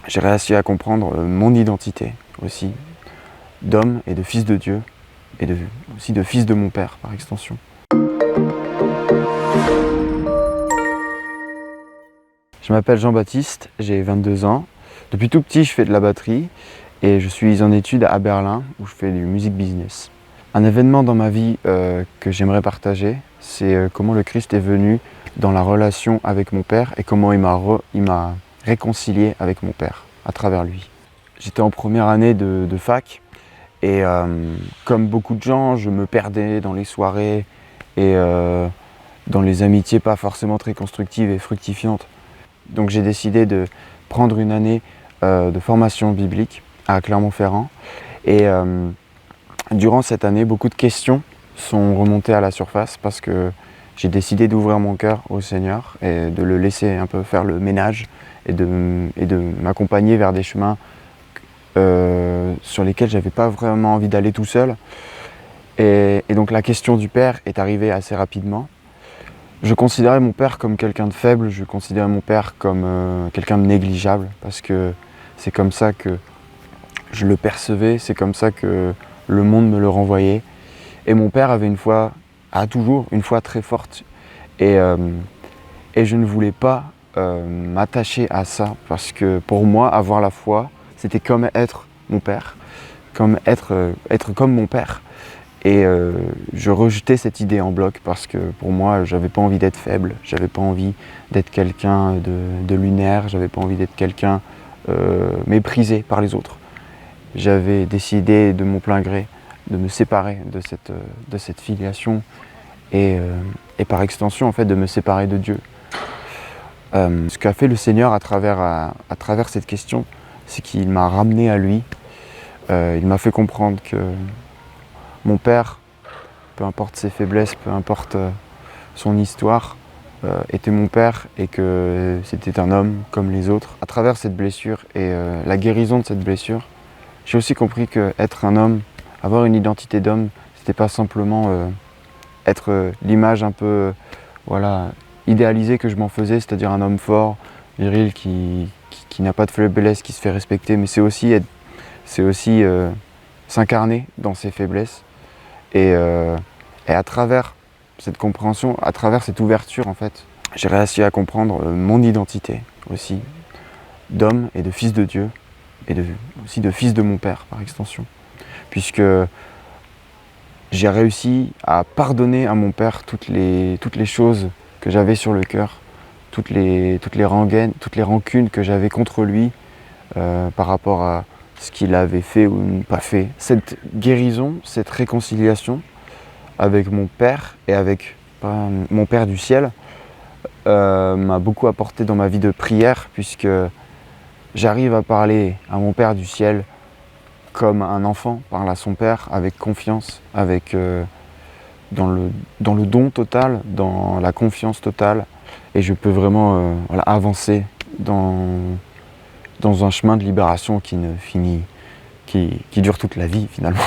j'ai réussi à comprendre mon identité aussi, d'homme et de fils de Dieu, et aussi de fils de mon père par extension. Je m'appelle Jean-Baptiste, j'ai 22 ans. Depuis tout petit, je fais de la batterie et je suis en études à Berlin où je fais du music business. Un événement dans ma vie que j'aimerais partager, c'est comment le Christ est venu dans la relation avec mon père et comment il m'a réconcilié avec mon père à travers lui. J'étais en première année de fac et comme beaucoup de gens, je me perdais dans les soirées et dans les amitiés pas forcément très constructives et fructifiantes. Donc j'ai décidé de prendre une année de formation biblique à Clermont-Ferrand et durant cette année, beaucoup de questions sont remontées à la surface parce que j'ai décidé d'ouvrir mon cœur au Seigneur et de le laisser un peu faire le ménage et de m'accompagner vers des chemins sur lesquels j'avais pas vraiment envie d'aller tout seul. Et donc la question du Père est arrivée assez rapidement. Je considérais mon père comme quelqu'un de faible, je considérais mon père comme quelqu'un de négligeable parce que c'est comme ça que je le percevais, c'est comme ça que le monde me le renvoyait. Et mon père a toujours une foi très forte et je ne voulais pas m'attacher à ça parce que pour moi, avoir la foi, c'était comme être mon père, comme être comme mon père. Et je rejetais cette idée en bloc parce que pour moi, j'avais pas envie d'être faible, j'avais pas envie d'être quelqu'un de lunaire, j'avais pas envie d'être quelqu'un méprisé par les autres. J'avais décidé de mon plein gré de me séparer de cette filiation et par extension en fait de me séparer de Dieu. Ce qu'a fait le Seigneur à travers cette question, c'est qu'il m'a ramené à lui. Il m'a fait comprendre que mon père, peu importe ses faiblesses, peu importe son histoire, était mon père et que c'était un homme comme les autres. À travers cette blessure et la guérison de cette blessure, j'ai aussi compris qu'être un homme, avoir une identité d'homme, c'était pas simplement être l'image un peu idéalisée que je m'en faisais, c'est-à-dire un homme fort, viril, qui n'a pas de faiblesse, qui se fait respecter, mais c'est aussi s'incarner dans ses faiblesses. Et à travers cette compréhension, à travers cette ouverture, en fait, j'ai réussi à comprendre mon identité aussi, d'homme et de fils de Dieu, et aussi de fils de mon père, par extension. Puisque j'ai réussi à pardonner à mon père toutes les choses que j'avais sur le cœur, toutes les rancunes que j'avais contre lui par rapport à ce qu'il avait fait ou pas fait. Cette guérison, cette réconciliation avec mon père et avec mon père du ciel m'a beaucoup apporté dans ma vie de prière puisque j'arrive à parler à mon père du ciel comme un enfant parle à son père, avec confiance, dans le don total, dans la confiance totale. Et je peux vraiment avancer dans un chemin de libération qui dure toute la vie finalement.